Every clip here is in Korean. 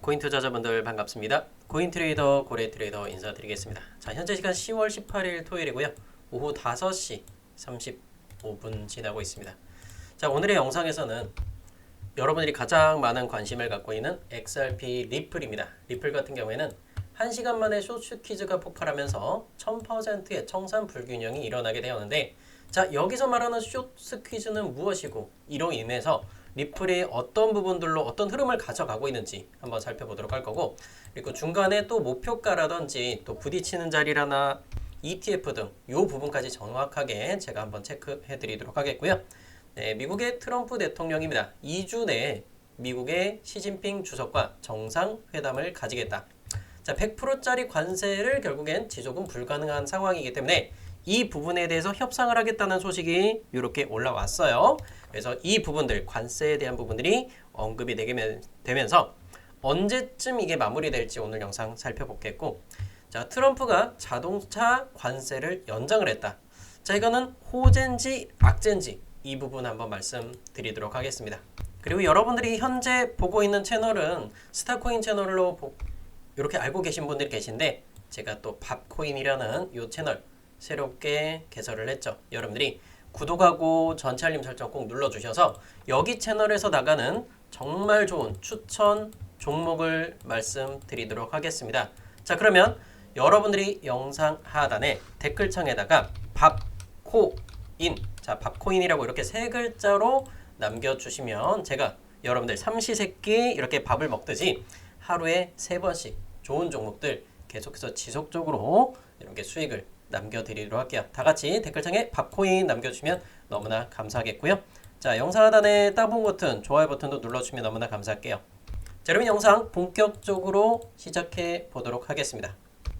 코인 투자자분들 반갑습니다. 코인 트레이더 고래 트레이더 인사드리겠습니다. 자, 현재 시간 10월 18일 토요일이고요. 오후 5시 35분 지나고 있습니다. 자, 오늘의 영상에서는 여러분들이 가장 많은 관심을 갖고 있는 XRP 리플입니다. 리플 같은 경우에는 1시간 만에 쇼츠 퀴즈가 폭발하면서 1000%의 청산 불균형이 일어나게 되었는데, 자, 여기서 말하는 쇼츠 퀴즈는 무엇이고 이로 인해서 리플이 어떤 부분들로 어떤 흐름을 가져가고 있는지 한번 살펴보도록 할 거고, 그리고 중간에 또 목표가라든지 또 부딪히는 자리라나 ETF 등 이 부분까지 정확하게 제가 한번 체크해 드리도록 하겠고요. 네, 미국의 트럼프 대통령입니다. 2주 내에 미국의 시진핑 주석과 정상회담을 가지겠다. 자, 100%짜리 관세를 결국엔 지속은 불가능한 상황이기 때문에 이 부분에 대해서 협상을 하겠다는 소식이 이렇게 올라왔어요. 그래서 이 부분들, 관세에 대한 부분들이 언급이 되면서 언제쯤 이게 마무리될지 오늘 영상 살펴보겠고, 자, 트럼프가 자동차 관세를 연장을 했다. 자, 이거는 호재인지 악재인지 이 부분 한번 말씀드리도록 하겠습니다. 그리고 여러분들이 현재 보고 있는 채널은 스타코인 채널로 이렇게 알고 계신 분들이 계신데, 제가 또 밥코인이라는 이 채널 새롭게 개설을 했죠. 여러분들이 구독하고 전체 알림 설정 꼭 눌러주셔서 여기 채널에서 나가는 정말 좋은 추천 종목을 말씀드리도록 하겠습니다. 자, 그러면 여러분들이 영상 하단에 댓글창에다가 밥코인, 자, 밥코인이라고 이렇게 세 글자로 남겨주시면 제가 여러분들 삼시세끼 이렇게 밥을 먹듯이 하루에 3번씩 좋은 종목들 계속해서 지속적으로 이렇게 수익을 남겨드리도록 할게요. 다 같이 댓글창에 밥코인 남겨주시면 너무나 감사하겠고요. 자, 영상 하단에 따봉 버튼, 좋아요 버튼도 눌러주시면 너무나 감사할게요. 자, 여러분 영상 본격적으로 시작해 보도록 하겠습니다.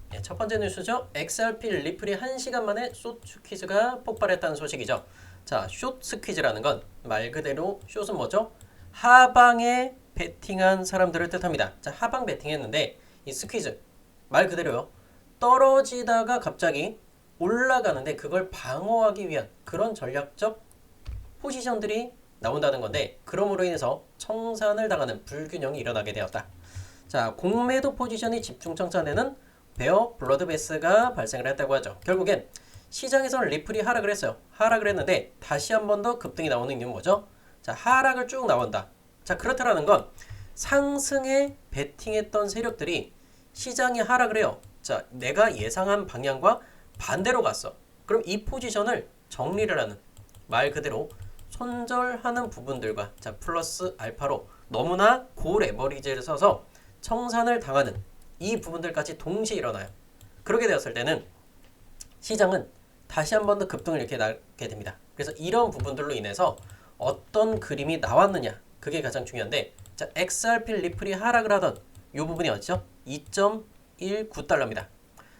네, 첫 번째 뉴스죠. XRP 리플이 1시간 만에 쇼츠 퀴즈가 폭발했다는 소식이죠. 자, 쇼츠 퀴즈라는 건 말 그대로 숏은 뭐죠? 하방에 베팅한 사람들을 뜻합니다. 자, 하방 베팅했는데 이 스퀴즈 말 그대로요. 떨어지다가 갑자기 올라가는데 그걸 방어하기 위한 그런 전략적 포지션들이 나온다는 건데, 그럼으로 인해서 청산을 당하는 불균형이 일어나게 되었다. 자, 공매도 포지션이 집중 청산되는 베어 블러드베스가 발생을 했다고 하죠. 결국엔 시장에서는 리플이 하락을 했어요. 하락을 했는데 다시 한 번 더 급등이 나오는 이유는 뭐죠? 자, 하락을 쭉 나온다. 자, 그렇다라는 건 상승에 베팅했던 세력들이 시장이 하락을 해요. 자, 내가 예상한 방향과 반대로 갔어. 그럼 이 포지션을 정리를 하는, 말 그대로 손절하는 부분들과, 자, 플러스 알파로 너무나 고레버리지를 써서 청산을 당하는 이 부분들까지 동시에 일어나요. 그렇게 되었을 때는 시장은 다시 한 번 더 급등을 이렇게 나게 됩니다. 그래서 이런 부분들로 인해서 어떤 그림이 나왔느냐, 그게 가장 중요한데, 자, XRP 리플이 하락을 하던 이 부분이 어디죠? 2.19달러입니다.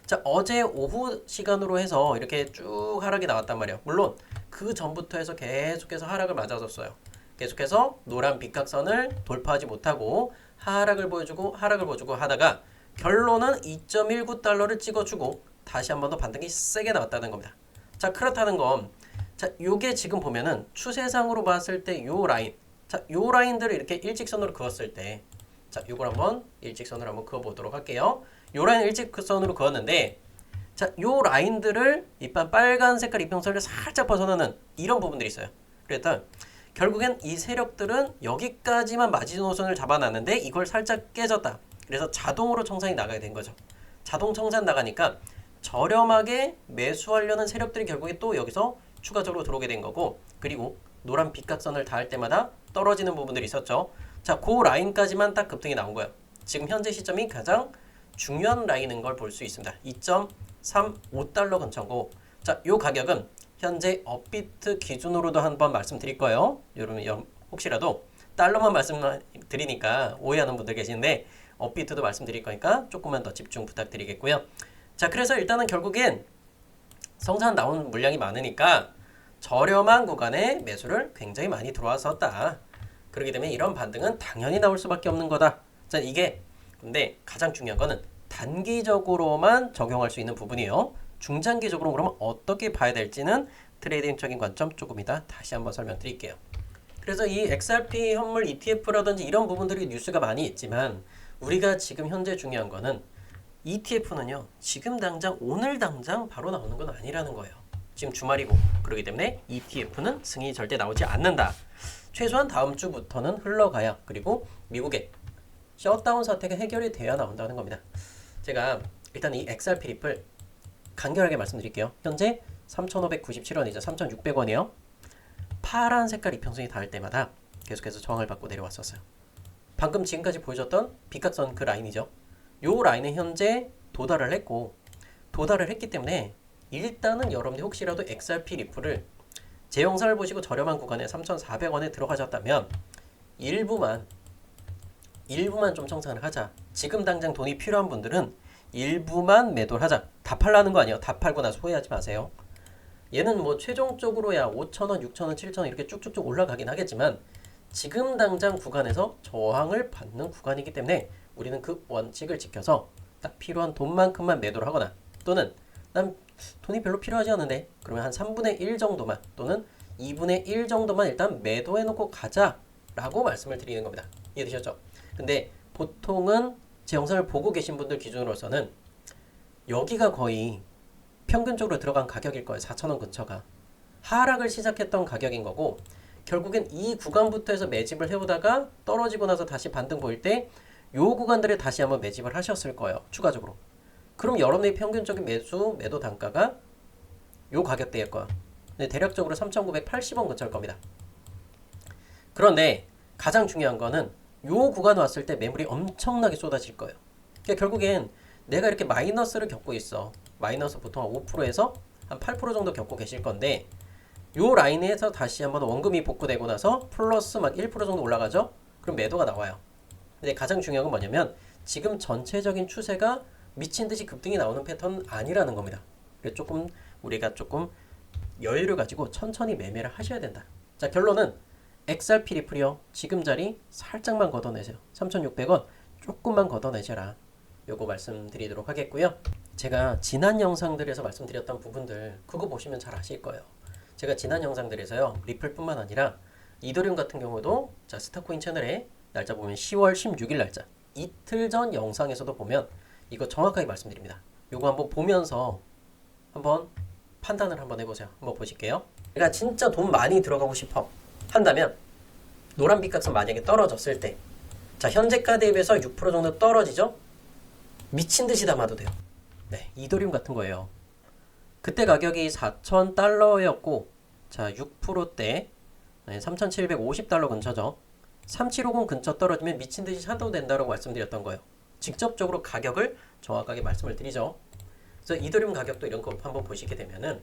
자, 어제 오후 시간으로 해서 이렇게 쭉 하락이 나왔단 말이에요. 물론 그 전부터 해서 계속해서 하락을 맞아줬어요. 계속해서 노란 빗각선을 돌파하지 못하고 하락을 보여주고 하다가 결론은 2.19달러를 찍어주고 다시 한 번 더 반등이 세게 나왔다는 겁니다. 자, 그렇다는 건, 자, 요게 지금 보면은 추세상으로 봤을 때 요 라인, 자, 요 라인들을 이렇게 일직선으로 그었을 때, 자, 요걸 한번 일직선으로 한번 그어보도록 할게요. 요 라인 일직선으로 그었는데, 자, 요 라인들을 일단 빨간 색깔 이평선을 살짝 벗어나는 이런 부분들이 있어요. 그래서 결국엔 이 세력들은 여기까지만 마지노선을 잡아놨는데 이걸 살짝 깨졌다. 그래서 자동으로 청산이 나가게 된 거죠. 자동 청산 나가니까 저렴하게 매수하려는 세력들이 결국에 또 여기서 추가적으로 들어오게 된 거고, 그리고 노란 빗각선을 닿을 때마다 떨어지는 부분들이 있었죠. 자, 그 라인까지만 딱 급등이 나온 거예요. 지금 현재 시점이 가장 중요한 라인인 걸 볼 수 있습니다. 2.35달러 근처고, 자, 요 가격은 현재 업비트 기준으로도 한번 말씀드릴 거예요. 여러분 혹시라도 달러만 말씀드리니까 오해하는 분들 계시는데 업비트도 말씀드릴 거니까 조금만 더 집중 부탁드리겠고요. 자, 그래서 일단은 결국엔 성산 나온 물량이 많으니까 저렴한 구간에 매수를 굉장히 많이 들어왔었다. 그렇기 때문에 이런 반등은 당연히 나올 수밖에 없는 거다. 자, 이게 근데 가장 중요한 거는 단기적으로만 적용할 수 있는 부분이에요. 중장기적으로 그러면 어떻게 봐야 될지는 트레이딩적인 관점 조금 이따 다시 한번 설명드릴게요. 그래서 이 XRP 현물 ETF라든지 이런 부분들이 뉴스가 많이 있지만 우리가 지금 현재 중요한 거는 ETF는요. 지금 당장 오늘 당장 바로 나오는 건 아니라는 거예요. 지금 주말이고 그렇기 때문에 ETF는 승인이 절대 나오지 않는다. 최소한 다음 주부터는 흘러가야 그리고 미국의 셧다운 사태가 해결이 돼야 나온다는 겁니다. 제가 일단 이 XRP 리플 간결하게 말씀드릴게요. 현재 3,597원이죠. 3,600원이에요. 파란 색깔 이평선이 닿을 때마다 계속해서 저항을 받고 내려왔었어요. 방금 지금까지 보여줬던 비각선 그 라인이죠. 요 라인은 현재 도달을 했고 도달을 했기 때문에 일단은 여러분들 혹시라도 XRP 리플을 제 영상을 보시고 저렴한 구간에 3,400원에 들어가셨다면 일부만 좀 청산을 하자. 지금 당장 돈이 필요한 분들은 일부만 매도를 하자. 다 팔라는 거 아니에요. 다 팔고 나서 후회하지 마세요. 얘는 뭐 최종적으로야 5,000원, 6,000원, 7,000원 이렇게 쭉쭉쭉 올라가긴 하겠지만 지금 당장 구간에서 저항을 받는 구간이기 때문에 우리는 그 원칙을 지켜서 딱 필요한 돈만큼만 매도를 하거나 또는 난 돈이 별로 필요하지 않은데 그러면 한 3분의 1 정도만 또는 2분의 1 정도만 일단 매도해 놓고 가자라고 말씀을 드리는 겁니다. 이해되셨죠? 근데 보통은 제 영상을 보고 계신 분들 기준으로서는 여기가 거의 평균적으로 들어간 가격일 거예요. 4,000원 근처가. 하락을 시작했던 가격인 거고 결국엔 이 구간부터 해서 매집을 해오다가 떨어지고 나서 다시 반등 보일 때 요 구간들에 다시 한번 매집을 하셨을 거예요. 추가적으로. 그럼 여러분의 평균적인 매도 단가가 요 가격대일 거야. 근데 대략적으로 3,980원 근처일 겁니다. 그런데 가장 중요한 거는 요 구간 왔을 때 매물이 엄청나게 쏟아질 거예요. 그러니까 결국엔 내가 이렇게 마이너스를 겪고 있어. 마이너스 보통 한 5%에서 한 8% 정도 겪고 계실 건데 요 라인에서 다시 한번 원금이 복구되고 나서 플러스 막 1% 정도 올라가죠? 그럼 매도가 나와요. 근데 가장 중요한 건 뭐냐면 지금 전체적인 추세가 미친 듯이 급등이 나오는 패턴은 아니라는 겁니다. 그래서 조금 우리가 조금 여유를 가지고 천천히 매매를 하셔야 된다. 자, 결론은 XRP 리플이요. 지금 자리 살짝만 걷어내세요. 3,600원 조금만 걷어내셔라. 요거 말씀드리도록 하겠고요. 제가 지난 영상들에서 말씀드렸던 부분들 그거 보시면 잘 아실 거예요. 제가 지난 영상들에서요. 리플뿐만 아니라 이더리움 같은 경우도 자 스타코인 채널에 날짜 보면 10월 16일 날짜 이틀 전 영상에서도 보면 이거 정확하게 말씀드립니다. 요거 한번 보면서 한번 판단을 한번 해보세요. 한번 보실게요. 내가 진짜 돈 많이 들어가고 싶어 한다면 노란 빛각선 만약에 떨어졌을 때 자 현재가 대비해서 6% 정도 떨어지죠? 미친 듯이 담아도 돼요. 네, 이더리움 같은 거예요. 그때 가격이 4,000달러였고 자 6%대 3,750달러 근처죠. 3750 근처 떨어지면 미친 듯이 사도 된다고 말씀드렸던 거예요. 직접적으로 가격을 정확하게 말씀을 드리죠. 그래서 이더리움 가격도 이런 거 한번 보시게 되면은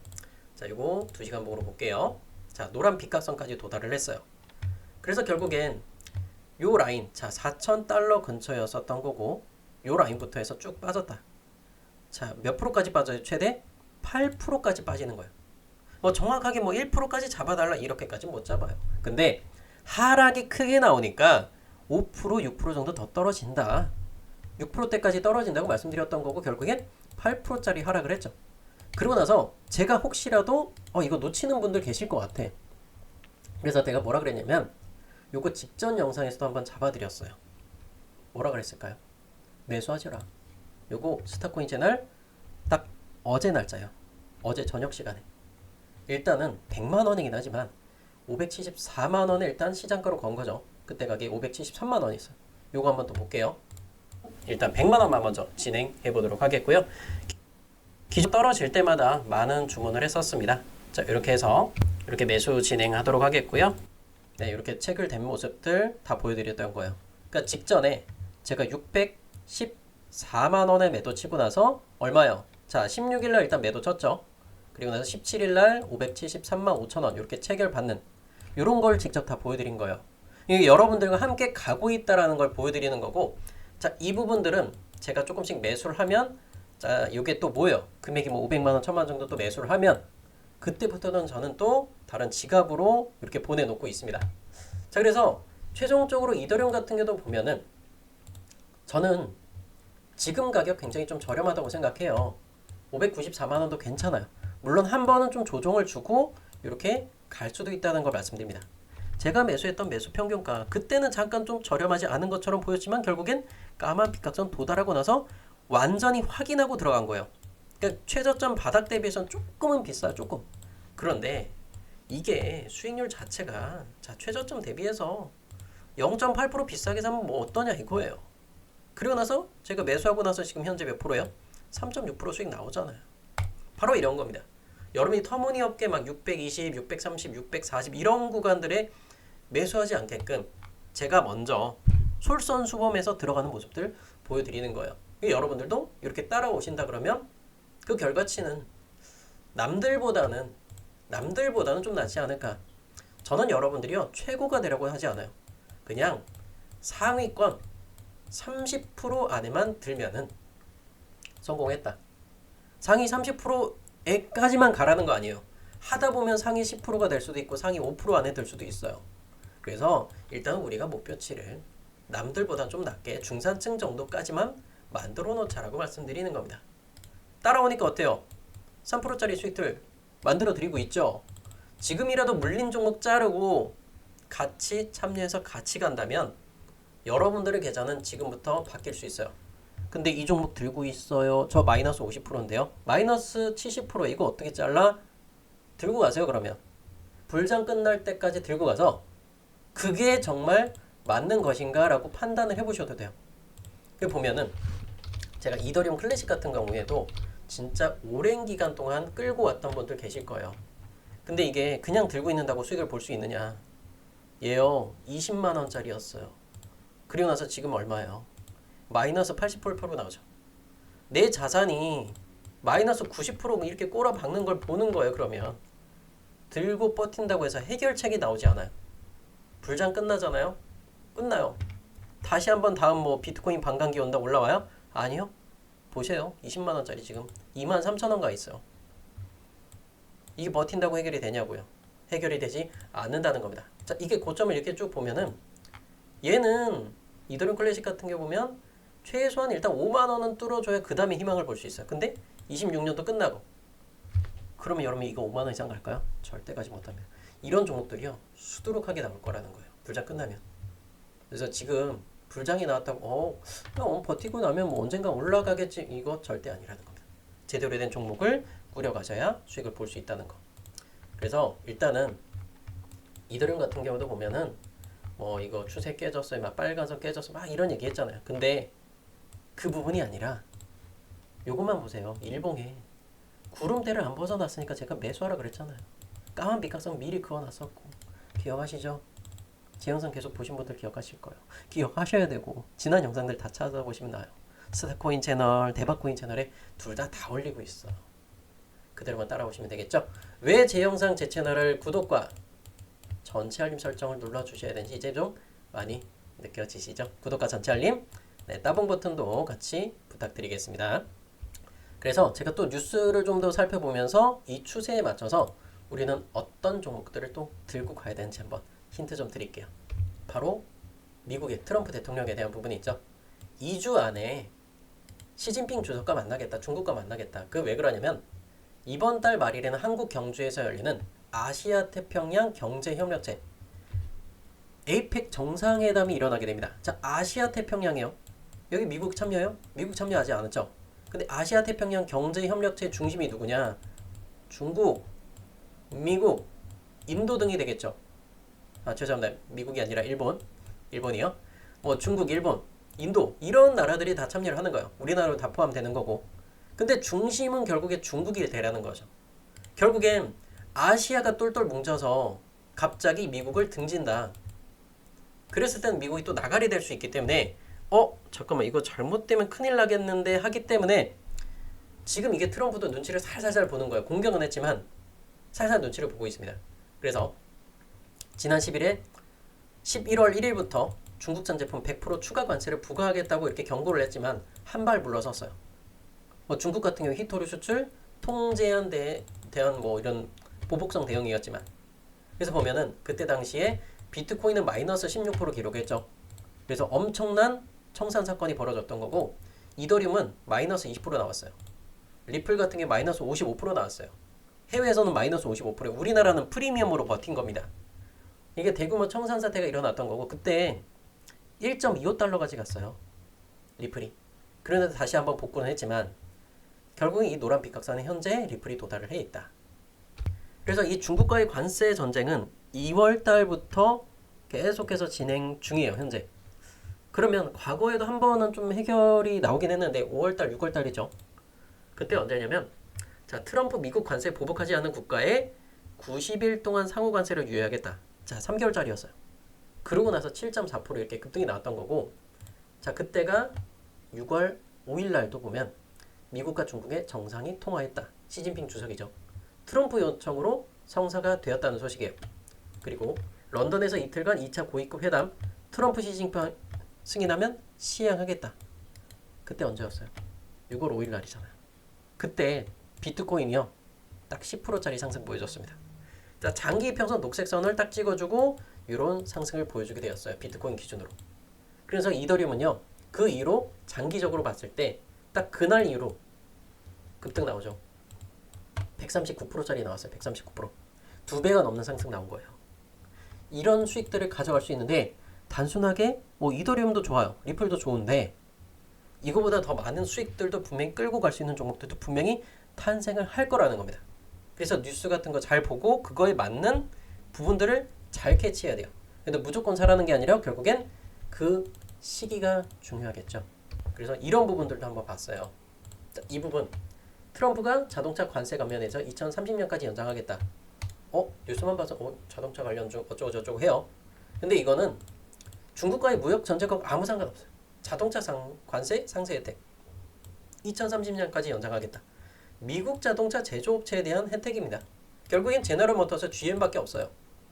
자 이거 2시간 봉으로 볼게요. 자 노란 빛각선까지 도달을 했어요. 그래서 결국엔 요 라인 자 4,000달러 근처였었던 거고 요 라인부터 해서 쭉 빠졌다. 자 몇 프로까지 빠져요? 최대 8%까지 빠지는 거예요. 뭐 정확하게 뭐 1%까지 잡아달라 이렇게까지 못 잡아요. 근데 하락이 크게 나오니까 5% 6% 정도 더 떨어진다. 6%대까지 떨어진다고 말씀드렸던 거고 결국엔 8%짜리 하락을 했죠. 그러고 나서 제가 혹시라도 이거 놓치는 분들 계실 것 같아. 그래서 내가 뭐라 그랬냐면 요거 직전 영상에서도 한번 잡아드렸어요. 뭐라 그랬을까요? 매수하지라. 요거 스타코인 채널 딱 어제 날짜요. 어제 저녁 시간에. 일단은 100만원이긴 하지만 574만원에 일단 시장가로 건 거죠. 그때 가격이 573만원이 있어요. 요거 한번 또 볼게요. 일단 100만원만 먼저 진행해 보도록 하겠고요. 기존 떨어질 때마다 많은 주문을 했었습니다. 자, 이렇게 해서 이렇게 매수 진행하도록 하겠고요. 네, 이렇게 체결된 모습들 다 보여드렸던 거예요. 그러니까 직전에 제가 614만원에 매도 치고 나서 얼마요? 자, 16일날 일단 매도 쳤죠. 그리고 나서 17일날 573만 5천원 이렇게 체결받는 이런 걸 직접 다 보여드린 거예요. 이게 여러분들과 함께 가고 있다라는 걸 보여드리는 거고 자, 이 부분들은 제가 조금씩 매수를 하면 자, 이게 또 뭐예요? 금액이 뭐 500만원, 1000만원 정도 또 매수를 하면 그때부터는 저는 또 다른 지갑으로 이렇게 보내놓고 있습니다. 자, 그래서 최종적으로 이더리움 같은 경우도 보면은 저는 지금 가격 굉장히 좀 저렴하다고 생각해요. 594만원도 괜찮아요. 물론 한 번은 좀 조정을 주고 이렇게 갈 수도 있다는 걸 말씀드립니다. 제가 매수했던 매수 평균가 그때는 잠깐 좀 저렴하지 않은 것처럼 보였지만 결국엔 까만 픽각선 도달하고 나서 완전히 확인하고 들어간 거예요. 그러니까 최저점 바닥 대비해서는 조금은 비싸요. 조금. 그런데 이게 수익률 자체가 자 최저점 대비해서 0.8% 비싸게 사면 뭐 어떠냐 이거예요. 그리고 나서 제가 매수하고 나서 지금 현재 몇 프로예요? 3.6% 수익 나오잖아요. 바로 이런 겁니다. 여러분이 터무니없게 막 620, 630, 640 이런 구간들에 매수하지 않게끔 제가 먼저 솔선수범해서 들어가는 모습들 보여드리는 거예요. 여러분들도 이렇게 따라오신다 그러면 그 결과치는 남들보다는 좀 낫지 않을까. 저는 여러분들이요 최고가 되려고 하지 않아요. 그냥 상위권 30% 안에만 들면은 성공했다. 상위 30%에까지만 가라는 거 아니에요. 하다 보면 상위 10%가 될 수도 있고 상위 5% 안에 들 수도 있어요. 그래서 일단 우리가 목표치를 남들보다 좀 낮게 중산층 정도까지만 만들어 놓자라고 말씀드리는 겁니다. 따라오니까 어때요? 3%짜리 수익들 만들어 드리고 있죠. 지금이라도 물린 종목 자르고 같이 참여해서 같이 간다면 여러분들의 계좌는 지금부터 바뀔 수 있어요. 근데 이 종목 들고 있어요. 저 마이너스 50%인데요. 마이너스 70% 이거 어떻게 잘라? 들고 가세요 그러면. 불장 끝날 때까지 들고 가서 그게 정말 맞는 것인가 라고 판단을 해보셔도 돼요. 보면은 제가 이더리움 클래식 같은 경우에도 진짜 오랜 기간 동안 끌고 왔던 분들 계실 거예요. 근데 이게 그냥 들고 있는다고 수익을 볼 수 있느냐. 얘요 20만원짜리였어요. 그리고 나서 지금 얼마예요? 마이너스 80% 나오죠. 내 자산이 마이너스 90% 이렇게 꼬라박는 걸 보는 거예요. 그러면 들고 버틴다고 해서 해결책이 나오지 않아요. 불장 끝나잖아요. 끝나요. 다시 한번 다음 뭐 비트코인 반감기 온다 올라와요? 아니요. 보세요. 20만원짜리 지금 23,000원 가 있어요. 이게 버틴다고 해결이 되냐고요. 해결이 되지 않는다는 겁니다. 자, 이게 고점을 이렇게 쭉 보면은 얘는 이더리움 클래식 같은 경우 보면 최소한 일단 5만원은 뚫어줘야 그 다음에 희망을 볼 수 있어요. 근데 26년도 끝나고 그러면 여러분 이거 5만원 이상 갈까요? 절대 가지 못합니다. 이런 종목들이요 수두룩하게 나올 거라는 거예요. 불장 끝나면. 그래서 지금 불장이 나왔다고 버티고 나면 뭐 언젠가 올라가겠지 이거 절대 아니라는 겁니다. 제대로 된 종목을 꾸려가셔야 수익을 볼 수 있다는 거. 그래서 일단은 이더리움 같은 경우도 보면은 뭐 이거 추세 깨졌어요 막 빨간색 깨졌어 막 이런 얘기 했잖아요. 근데 그 부분이 아니라 요것만 보세요. 일봉에 구름대를 안 벗어났으니까 제가 매수하라 그랬잖아요. 까만 빗각선 미리 그어놨었고 기억하시죠? 제 영상 계속 보신 분들 기억하실 거예요. 기억하셔야 되고 지난 영상들 다 찾아보시면 나요. 스타코인 채널, 대박코인 채널에 둘 다 올리고 있어. 그대로만 따라오시면 되겠죠? 왜 제 영상, 제 채널을 구독과 전체 알림 설정을 눌러주셔야 되는지 이제 좀 많이 느껴지시죠? 구독과 전체 알림, 네, 따봉 버튼도 같이 부탁드리겠습니다. 그래서 제가 또 뉴스를 좀 더 살펴보면서 이 추세에 맞춰서 우리는 어떤 종목들을 또 들고 가야 되는지 한번 힌트 좀 드릴게요. 바로 미국의 트럼프 대통령에 대한 부분이 있죠. 2주 안에 시진핑 주석과 만나겠다. 중국과 만나겠다. 그 왜 그러냐면 이번 달 말일에는 한국 경주에서 열리는 아시아 태평양 경제협력체 APEC 정상회담이 일어나게 됩니다. 자, 아시아 태평양이요. 여기 미국 참여요? 미국 참여하지 않았죠? 근데 아시아 태평양 경제협력체 중심이 누구냐? 중국, 미국, 인도 등이 되겠죠. 아, 죄송합니다. 미국이 아니라 일본이요. 뭐 중국, 일본, 인도 이런 나라들이 다 참여를 하는 거예요. 우리나라도 다 포함되는 거고. 근데 중심은 결국에 중국이 되라는 거죠. 결국엔 아시아가 똘똘 뭉쳐서 갑자기 미국을 등진다. 그랬을 때는 미국이 또 나가리 될 수 있기 때문에 잠깐만 이거 잘못되면 큰일 나겠는데 하기 때문에 지금 이게 트럼프도 눈치를 살살살 보는 거예요. 공격은 했지만 살살 눈치를 보고 있습니다. 그래서 지난 10일에 11월 1일부터 중국산 제품 100% 추가 관세를 부과하겠다고 이렇게 경고를 했지만 한 발 물러섰어요. 중국 같은 경우 히토류 수출 통제한 대한 뭐 이런 보복성 대응이었지만 그래서 보면은 그때 당시에 비트코인은 마이너스 16% 기록했죠. 그래서 엄청난 청산 사건이 벌어졌던 거고 이더리움은 마이너스 20% 나왔어요. 리플 같은 게 마이너스 55% 나왔어요. 해외에서는 마이너스 55%, 우리나라는 프리미엄으로 버틴 겁니다. 이게 대규모 청산 사태가 일어났던 거고 그때 1.25달러까지 갔어요. 리플이. 그런데 다시 한번 복구는 했지만 결국 이 노란 빗각선에 현재 리플이 도달을 해 있다. 그래서 이 중국과의 관세 전쟁은 2월 달부터 계속해서 진행 중이에요, 현재. 그러면 과거에도 한 번은 좀 해결이 나오긴 했는데 5월 달, 6월 달이죠. 그때 언제냐면 자, 트럼프 미국 관세 보복하지 않는 국가에 90일 동안 상호 관세를 유예하겠다. 자, 3개월짜리였어요. 그러고 나서 7.4% 이렇게 급등이 나왔던 거고, 자, 그때가 6월 5일 날도 보면 미국과 중국의 정상이 통화했다. 시진핑 주석이죠. 트럼프 요청으로 성사가 되었다는 소식이에요. 그리고 런던에서 이틀간 2차 고위급 회담, 트럼프 시진핑 승인하면 시행하겠다. 그때 언제였어요? 6월 5일 날이잖아요. 그때 비트코인이요, 딱 10%짜리 상승 보여줬습니다. 자, 장기 이평선 녹색선을 딱 찍어주고 이런 상승을 보여주게 되었어요. 비트코인 기준으로. 그래서 이더리움은요, 그 이후로 장기적으로 봤을 때 딱 그날 이후로 급등 나오죠. 139%짜리 나왔어요. 139%. 2배가 넘는 상승 나온 거예요. 이런 수익들을 가져갈 수 있는데 단순하게 뭐 이더리움도 좋아요. 리플도 좋은데 이거보다 더 많은 수익들도 분명히 끌고 갈 수 있는 종목들도 분명히 탄생을 할 거라는 겁니다. 그래서 뉴스 같은 거 잘 보고 그거에 맞는 부분들을 잘 캐치해야 돼요. 근데 무조건 사라는 게 아니라 결국엔 그 시기가 중요하겠죠. 그래서 이런 부분들도 한번 봤어요. 자, 이 부분 트럼프가 자동차 관세 감면에서 2030년까지 연장하겠다. 뉴스만 봐서 자동차 관련 중 어쩌고저쩌고 해요. 근데 이거는 중국과의 무역 전쟁과 아무 상관없어요. 자동차 관세 상세 혜택 2030년까지 연장하겠다. 미국 자동차 제조업체에 대한 혜택입니다. 결국엔 제너럴 모터스 GM밖에 없어요.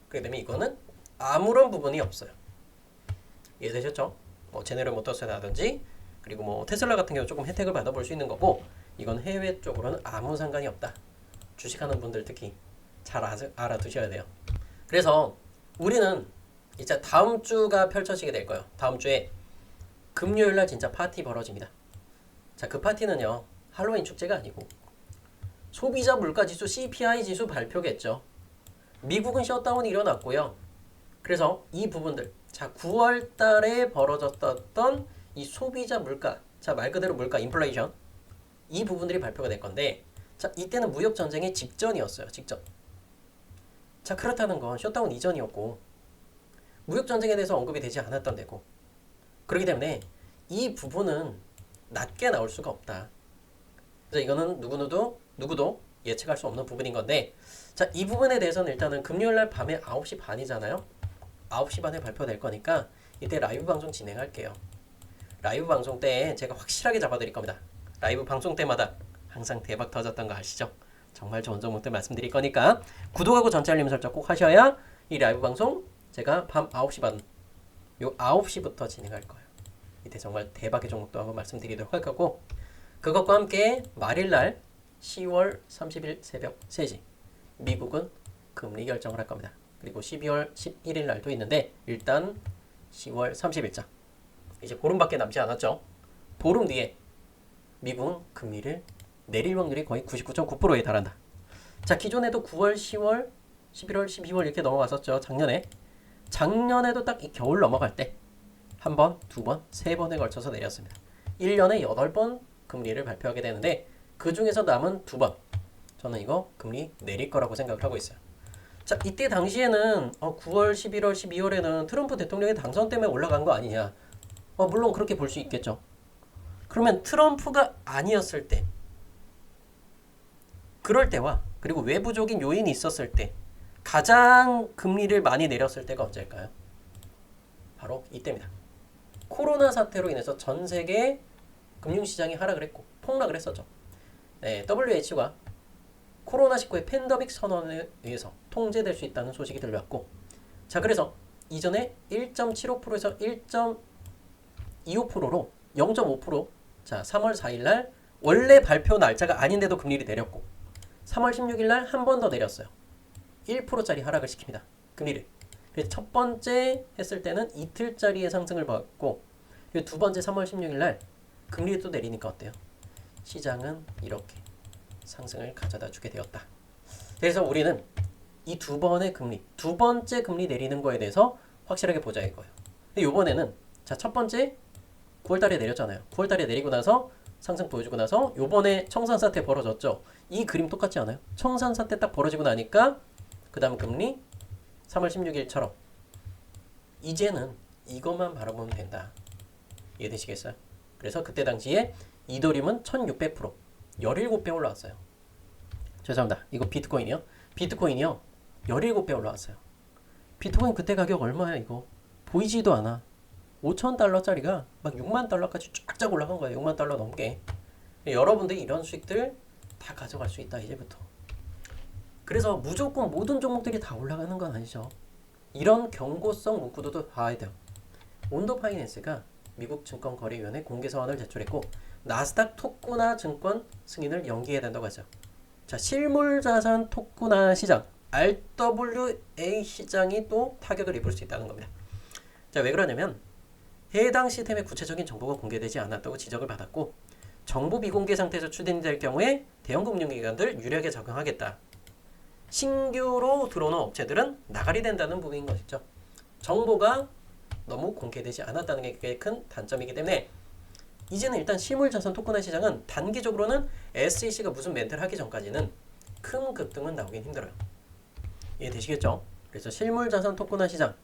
그렇기 때문에 이거는 아무런 부분이 없어요. 이해되셨죠? 뭐 제너럴 모터스라든지 그리고 뭐 테슬라 같은 경우 조금 혜택을 받아볼 수 있는 거고, 이건 해외 쪽으로는 아무 상관이 없다. 주식하는 분들 특히 잘 알아두셔야 돼요. 그래서 우리는 이제 다음 주가 펼쳐지게 될 거예요. 다음 주에 금요일날 진짜 파티 벌어집니다. 자, 그 파티는요, 할로윈 축제가 아니고 소비자 물가지수 CPI 지수 발표겠죠. 미국은 셧다운이 일어났고요. 그래서 이 부분들, 자, 9월 달에 벌어졌던 이 소비자 물가, 자, 말 그대로 물가, 인플레이션, 이 부분들이 발표가 될 건데, 자, 이때는 무역 전쟁의 직전이었어요. 직전. 자, 그렇다는 건 셧다운 이전이었고 무역 전쟁에 대해서 언급이 되지 않았던 데고, 그렇기 때문에 이 부분은 낮게 나올 수가 없다. 그래서 이거는 누구도 예측할 수 없는 부분인 건데, 자, 이 부분에 대해서는 일단은 금요일날 밤에 9시 반이잖아요. 9시 반에 발표될 거니까 이때 라이브 방송 진행할게요. 라이브 방송 때 제가 확실하게 잡아드릴 겁니다. 라이브 방송 때마다 항상 대박 터졌던 거 아시죠? 정말 좋은 종목들 말씀드릴 거니까 구독하고 전체 알림 설정 꼭 하셔야 이 라이브 방송 제가 밤 9시 반, 요 9시부터 진행할 거예요. 이때 정말 대박의 종목도 한번 말씀드리도록 할 거고, 그것과 함께 말일날 10월 30일 새벽 3시 미국은 금리 결정을 할 겁니다. 그리고 12월 11일 날도 있는데 일단 10월 30일자 이제 보름밖에 남지 않았죠. 보름 뒤에 미국은 금리를 내릴 확률이 거의 99.9%에 달한다. 자, 기존에도 9월, 10월, 11월, 12월 이렇게 넘어갔었죠. 작년에도 딱 이 겨울 넘어갈 때 한 번, 두 번, 세 번에 걸쳐서 내렸습니다. 1년에 8번 금리를 발표하게 되는데 그 중에서 남은 2번, 저는 이거 금리 내릴 거라고 생각을 하고 있어요. 자, 이때 당시에는 9월, 11월, 12월에는 트럼프 대통령의 당선 때문에 올라간 거 아니냐. 물론 그렇게 볼 수 있겠죠. 그러면 트럼프가 아니었을 때, 그럴 때와 그리고 외부적인 요인이 있었을 때 가장 금리를 많이 내렸을 때가 언제일까요? 바로 이때입니다. 코로나 사태로 인해서 전 세계 금융시장이 하락을 했고 폭락을 했었죠. 네, WHO가 코로나19의 팬데믹 선언에 의해서 통제될 수 있다는 소식이 들려왔고, 자, 그래서 이전에 1.75%에서 1.25%로 0.5%, 자, 3월 4일날 원래 발표 날짜가 아닌데도 금리를 내렸고 3월 16일날 한 번 더 내렸어요. 1%짜리 하락을 시킵니다. 금리를. 그래서 첫 번째 했을 때는 이틀짜리의 상승을 받고, 그리고 두 번째 3월 16일날 금리를 또 내리니까 어때요? 시장은 이렇게 상승을 가져다 주게 되었다. 그래서 우리는 이 두 번의 금리, 두 번째 금리 내리는 거에 대해서 확실하게 보자 이거예요. 근데 이번에는 자, 첫 번째 9월달에 내렸잖아요. 9월달에 내리고 나서 상승 보여주고 나서 요번에 청산사태 벌어졌죠. 이 그림 똑같지 않아요? 청산사태 딱 벌어지고 나니까 그 다음 금리 3월 16일처럼 이제는 이것만 바라보면 된다. 이해되시겠어요? 그래서 그때 당시에 이더리움은 1600% 17배 올라왔어요. 죄송합니다. 이거 비트코인이요? 비트코인이요. 17배 올라왔어요. 비트코인 그때 가격 얼마야 이거? 보이지도 않아. 5,000달러짜리가 막 6만 달러까지 쫙쫙 올라간 거예요. 6만 달러 넘게. 여러분들이 이런 수익들 다 가져갈 수 있다 이제부터. 그래서 무조건 모든 종목들이 다 올라가는 건 아니죠. 이런 경고성 문구도 봐야 돼요. 온도 파이낸스가 미국 증권거래위원회 공개 서한을 제출했고 나스닥 토꾸나 증권 승인을 연기해야 된다고 하죠. 자, 실물자산 토꾸나 시장 RWA 시장이 또 타격을 입을 수 있다는 겁니다. 자, 왜 그러냐면 해당 시스템의 구체적인 정보가 공개되지 않았다고 지적을 받았고 정보 비공개 상태에서 추진될 경우에 대형 금융기관들 유리하게 적용하겠다. 신규로 들어오는 업체들은 나가리 된다는 부분인 것이죠. 정보가 너무 공개되지 않았다는 게 꽤 큰 단점이기 때문에 이제는 일단 실물자산 토큰화 시장은 단기적으로는 SEC가 무슨 멘트를 하기 전까지는 큰 급등은 나오긴 힘들어요. 이해되시겠죠? 그래서 실물자산 토큰화 시장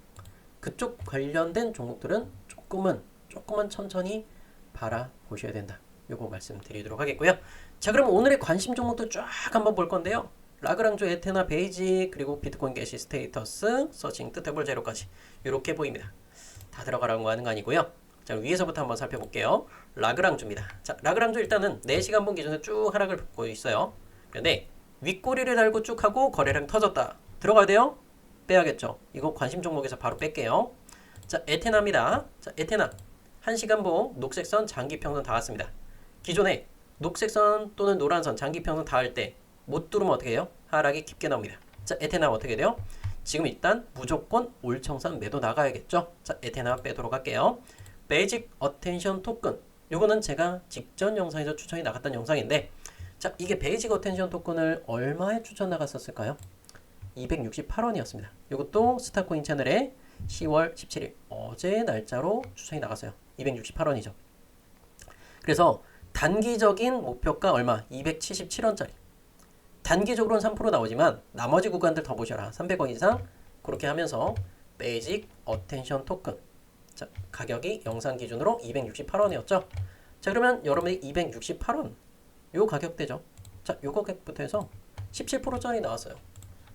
그쪽 관련된 종목들은 조금만 천천히 바라보셔야 된다. 요거 말씀드리도록 하겠고요. 자, 그럼 오늘의 관심 종목도 쫙 한번 볼 건데요. 라그랑주, 에테나, 베이직, 그리고 비트코인 게시 스테이터스, 서칭, 뜻해볼 제로까지 이렇게 보입니다. 다 들어가라고 하는 거 아니고요. 자, 위에서부터 한번 살펴볼게요. 라그랑주입니다. 자, 라그랑주 일단은 4시간분 기준으로 쭉 하락을 보고 있어요. 그런데 윗꼬리를 달고 쭉 하고 거래량 터졌다. 들어가야 돼요? 빼야겠죠. 이거 관심 종목에서 바로 뺄게요. 자, 에테나입니다. 자, 에테나 1시간분 녹색선, 장기평선 닿았습니다. 기존에 녹색선 또는 노란선, 장기평선 닿을 때 못 뚫으면 어떻게 해요? 하락이 깊게 나옵니다. 자, 에테나 어떻게 돼요? 지금 일단 무조건 올청산 매도 나가야겠죠. 자, 에테나 빼도록 할게요. 베이직 어텐션 토큰 요거는 제가 직전 영상에서 추천이 나갔던 영상인데 자, 이게 베이직 어텐션 토큰을 얼마에 추천 나갔었을까요? 268원이었습니다. 요것도 스타코인 채널에 10월 17일 어제 날짜로 추천이 나갔어요. 268원이죠. 그래서 단기적인 목표가 얼마? 277원짜리. 단기적으로는 3% 나오지만 나머지 구간들 더 보셔라. 300원 이상 그렇게 하면서 베이직 어텐션 토큰 자, 가격이 영상 기준으로 268원이었죠. 자, 그러면 여러분이 268원 요 가격대죠. 자, 요 가격부터 해서 17%짜리 나왔어요.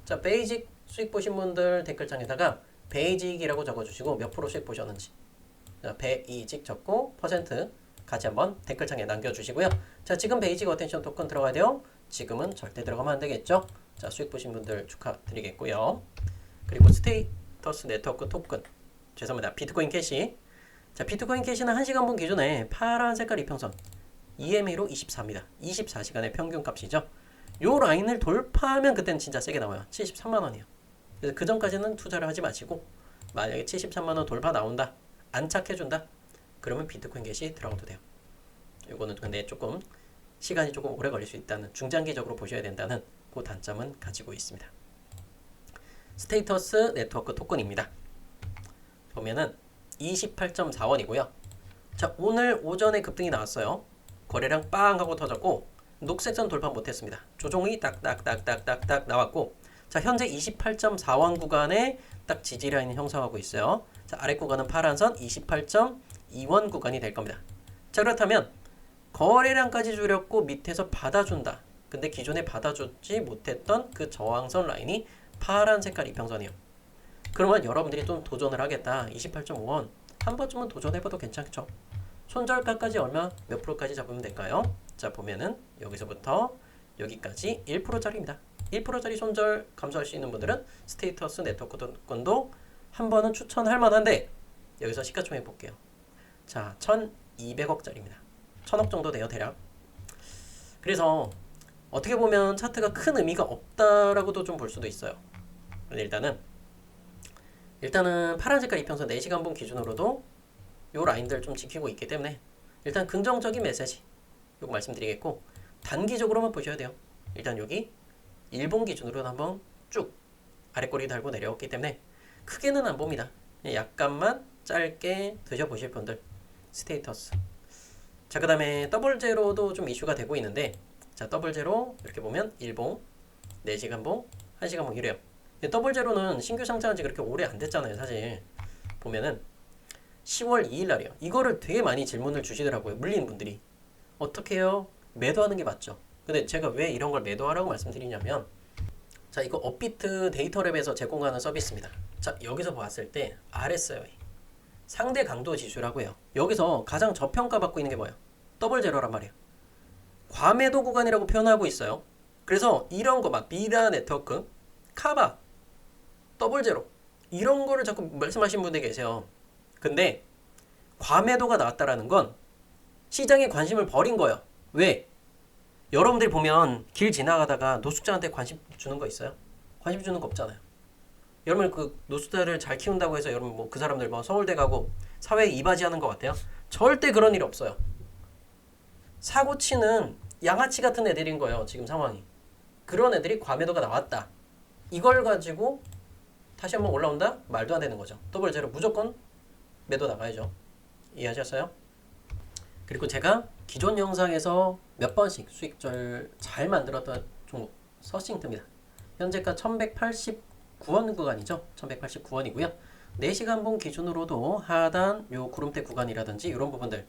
자, 베이직 수익 보신 분들 댓글창에다가 베이직이라고 적어주시고 몇 프로 수익 보셨는지 자, 베이직 적고 퍼센트 같이 한번 댓글창에 남겨주시고요. 자, 지금 베이직 어텐션 토큰 들어가야 돼요. 지금은 절대 들어가면 안 되겠죠. 자, 수익 보신 분들 축하드리겠고요. 그리고 스테이터스 네트워크 토큰 죄송합니다. 비트코인 캐시 자, 비트코인 캐시는 1시간분 기준에 파란 색깔 이평선 EMA로 24입니다. 24시간의 평균 값이죠. 요 라인을 돌파하면 그때는 진짜 세게 나와요. 73만원이에요. 그래서 그 전까지는 투자를 하지 마시고 만약에 73만원 돌파 나온다. 안착해준다. 그러면 비트코인 캐시 들어가도 돼요. 요거는 근데 조금 시간이 조금 오래 걸릴 수 있다는 중장기적으로 보셔야 된다는 그 단점은 가지고 있습니다. 스테이터스 네트워크 토큰입니다. 보면은 28.4원이고요. 자, 오늘 오전에 급등이 나왔어요. 거래량 빵 하고 터졌고 녹색선 돌파 못했습니다. 조종이 딱딱딱딱딱딱 나왔고 자, 현재 28.4원 구간에 딱 지지라인 형성하고 있어요. 자, 아래 구간은 파란선 28.2원 구간이 될 겁니다. 자, 그렇다면 거래량까지 줄였고 밑에서 받아준다. 근데 기존에 받아주지 못했던 그 저항선 라인이 파란 색깔 이평선이에요. 그러면 여러분들이 좀 도전을 하겠다. 28.5원 한 번쯤은 도전해봐도 괜찮죠. 손절가까지 얼마 몇 프로까지 잡으면 될까요? 자, 보면은 여기서부터 여기까지 1%짜리입니다. 1%짜리 손절 감소할 수 있는 분들은 스테이터스 네트워크 토큰도 한 번은 추천할 만한데 여기서 시가총액 볼게요. 자, 1200억짜리입니다. 1000억 정도 돼요, 대략. 그래서 어떻게 보면 차트가 큰 의미가 없다라고도 좀 볼 수도 있어요. 근데 일단은 파란 색깔 이평선 4시간분 기준으로도 요 라인들 좀 지키고 있기 때문에 일단 긍정적인 메시지 요거 말씀드리겠고 단기적으로만 보셔야 돼요. 일단 여기 일본 기준으로 한번 쭉 아래꼬리 달고 내려왔기 때문에 크게는 안 봅니다. 약간만 짧게 드셔보실 분들 스테이터스. 자, 그 다음에 더블 제로도 좀 이슈가 되고 있는데, 자, 더블 제로 이렇게 보면 1봉, 4시간 봉, 1시간 봉 이래요. 더블 제로는 신규 상장한 지 그렇게 오래 안 됐잖아요. 사실 보면은 10월 2일 날이에요. 이거를 되게 많이 질문을 주시더라고요. 물리는 분들이. 어떻게 해요? 매도하는 게 맞죠. 근데 제가 왜 이런 걸 매도하라고 말씀드리냐면, 자, 이거 업비트 데이터랩에서 제공하는 서비스입니다. 자, 여기서 봤을 때 RSI 상대 강도 지수라고 해요. 여기서 가장 저평가 받고 있는 게 뭐예요? 더블 제로란 말이에요. 과매도 구간이라고 표현하고 있어요. 그래서 이런 거 막 미라 네트워크, 카바, 더블 제로 이런 거를 자꾸 말씀하시는 분들이 계세요. 근데 과매도가 나왔다라는 건 시장에 관심을 버린 거예요. 왜? 여러분들 보면 길 지나가다가 노숙자한테 관심 주는 거 있어요? 관심 주는 거 없잖아요. 여러분 그 노숙자를 잘 키운다고 해서 여러분 뭐 그 사람들 뭐 서울대 가고 사회에 이바지하는 것 같아요? 절대 그런 일이 없어요. 사고 치는 양아치 같은 애들인 거예요. 지금 상황이. 그런 애들이 과매도가 나왔다. 이걸 가지고 다시 한번 올라온다? 말도 안 되는 거죠. 더블 제로 무조건 매도 나가야죠. 이해하셨어요? 그리고 제가 기존 영상에서 몇 번씩 수익절 잘 만들었던 종목 서싱트입니다. 현재가 1189원 구간이죠. 1189원이고요. 4시간 봉 기준으로도 하단 요 구름대 구간이라든지 이런 부분들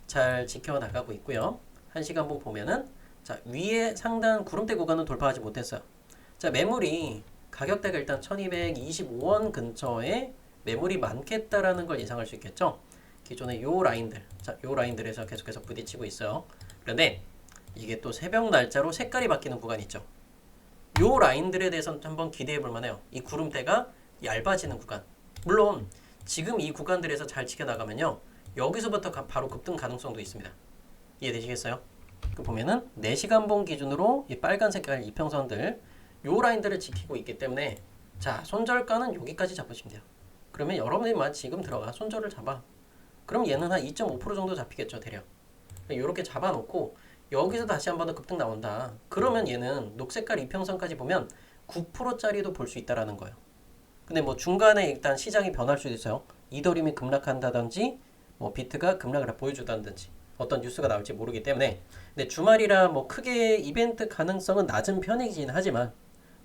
잘 지켜나가고 있고요. 1시간 봉 보면은 자, 위에 상단 구름대 구간은 돌파하지 못했어요. 자, 매물이 가격대가 일단 1225원 근처에 매물이 많겠다라는 걸 예상할 수 있겠죠. 기존의 요 라인들, 자, 요 라인들에서 계속해서 부딪히고 있어요. 그런데 이게 또 새벽 날짜로 색깔이 바뀌는 구간이 있죠. 요 라인들에 대해서는 한번 기대해 볼 만해요. 이 구름대가 얇아지는 구간. 물론 지금 이 구간들에서 잘 지켜나가면요, 여기서부터 바로 급등 가능성도 있습니다. 이해되시겠어요? 그 보면은 4시간 봉 기준으로 이 빨간 색깔 이평선들 요 라인들을 지키고 있기 때문에 자, 손절가는 여기까지 잡으시면 돼요. 그러면 여러분들만 지금 들어가 손절을 잡아. 그럼 얘는 한 2.5% 정도 잡히겠죠, 대략. 이렇게 잡아놓고 여기서 다시 한 번 더 급등 나온다. 그러면 얘는 녹색깔 이평선까지 보면 9%짜리도 볼 수 있다라는 거예요. 근데 뭐 중간에 일단 시장이 변할 수도 있어요. 이더리움이 급락한다든지 뭐 비트가 급락을 보여주다든지 어떤 뉴스가 나올지 모르기 때문에. 근데 주말이라 뭐 크게 이벤트 가능성은 낮은 편이긴 하지만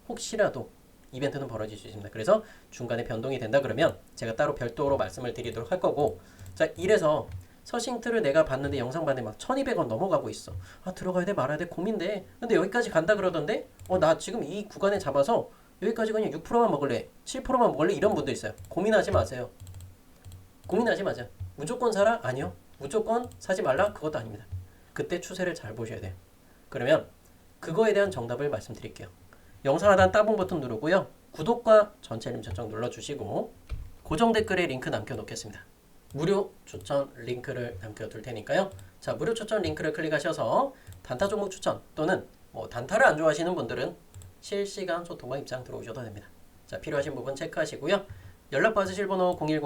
혹시라도 이벤트는 벌어질 수 있습니다. 그래서 중간에 변동이 된다 그러면 제가 따로 별도로 말씀을 드리도록 할 거고, 자, 이래서 서싱트를 내가 봤는데 영상 봤는데 막 1200원 넘어가고 있어. 아, 들어가야 돼 말아야 돼 고민돼. 근데 여기까지 간다 그러던데 나 지금 이 구간에 잡아서 여기까지 그냥 6%만 먹을래, 7%만 먹을래, 이런 분도 있어요. 고민하지 마세요. 고민하지 마세요. 무조건 사라? 아니요. 무조건 사지 말라? 그것도 아닙니다. 그때 추세를 잘 보셔야 돼요. 그러면 그거에 대한 정답을 말씀드릴게요. 영상 하단 따봉 버튼 누르고요. 구독과 전체 알림 설정 눌러주시고 고정 댓글에 링크 남겨놓겠습니다. 무료 추천 링크를 남겨둘 테니까요. 자, 무료 추천 링크를 클릭하셔서 단타 종목 추천 또는 뭐 단타를 안 좋아하시는 분들은 실시간 소통방 입장 들어오셔도 됩니다. 자, 필요하신 부분 체크하시고요. 연락 받으실 번호 010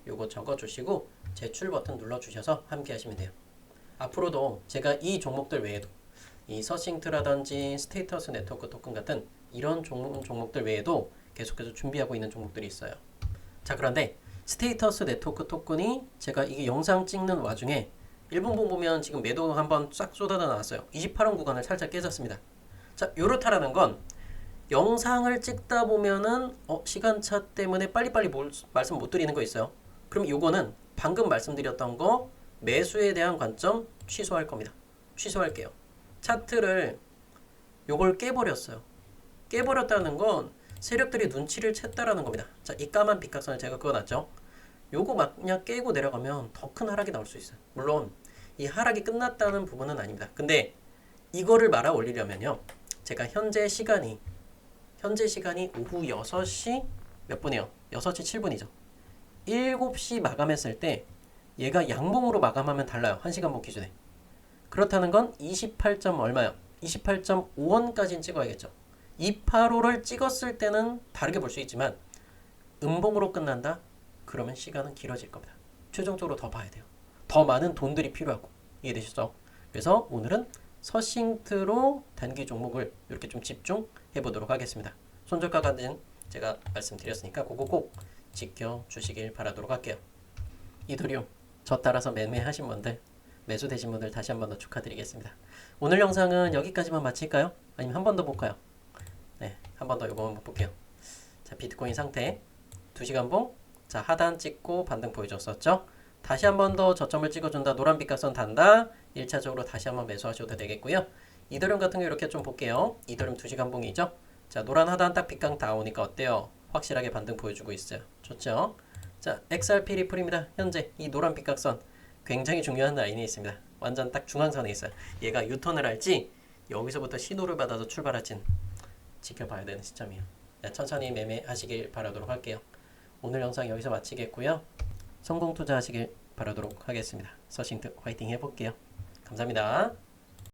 요거 적어주시고 제출 버튼 눌러주셔서 함께 하시면 돼요. 앞으로도 제가 이 종목들 외에도 이 서싱트라든지 스테이터스 네트워크 토큰 같은 이런 종목들 외에도 계속해서 준비하고 있는 종목들이 있어요. 자, 그런데 스테이터스 네트워크 토큰이 제가 이게 영상 찍는 와중에 1분봉 보면 지금 매도 한번 싹 쏟아져 나왔어요. 28원 구간을 살짝 깨졌습니다. 자, 요렇다라는 건 영상을 찍다 보면은 시간차 때문에 빨리빨리 말씀 못 드리는 거 있어요. 그럼 요거는 방금 말씀드렸던 거 매수에 대한 관점 취소할 겁니다. 취소할게요. 차트를 요걸 깨버렸어요. 깨버렸다는 건 세력들이 눈치를 챘다라는 겁니다. 자, 이 까만 빗각선을 제가 그어놨죠. 요거 막 그냥 깨고 내려가면 더 큰 하락이 나올 수 있어요. 물론 이 하락이 끝났다는 부분은 아닙니다. 근데 이거를 말아 올리려면요, 제가 현재 시간이 오후 6시 몇 분이에요? 6시 7분이죠. 7시 마감했을 때 얘가 양봉으로 마감하면 달라요. 1시간 봉 기준에. 그렇다는 건 28점 얼마요? 28.5원까지는 찍어야겠죠. 285를 찍었을 때는 다르게 볼 수 있지만 음봉으로 끝난다? 그러면 시간은 길어질 겁니다. 최종적으로 더 봐야 돼요. 더 많은 돈들이 필요하고. 이해되시죠? 그래서 오늘은 서싱트로 단기 종목을 이렇게 좀 집중해 보도록 하겠습니다. 손절가까지는 제가 말씀드렸으니까 그거 꼭 지켜주시길 바라도록 할게요. 이더리움 저 따라서 매매하신 분들, 매수되신 분들 다시 한 번 더 축하드리겠습니다. 오늘 영상은 여기까지만 마칠까요? 아니면 한 번 더 볼까요? 네, 한 번 더 이거 한번 볼게요. 자, 비트코인 상태 2시간 봉. 자, 하단 찍고 반등 보여줬었죠? 다시 한 번 더 저점을 찍어준다. 노란 빛각선 단다. 1차적으로 다시 한번 매수하셔도 되겠고요. 이더리움 같은 거 이렇게 좀 볼게요. 이더리움 2시간 봉이죠? 자, 노란 하단 딱 빛각 나오니까 어때요? 확실하게 반등 보여주고 있어요. 좋죠? 자, XRP 리플입니다. 현재 이 노란 빛각선 굉장히 중요한 라인이 있습니다. 완전 딱 중앙선에 있어요. 얘가 유턴을 할지 여기서부터 신호를 받아서 출발할진 지켜봐야 되는 시점이에요. 자, 천천히 매매하시길 바라도록 할게요. 오늘 영상 여기서 마치겠고요. 성공 투자하시길 바라도록 하겠습니다. 서싱트 화이팅 해볼게요. 감사합니다.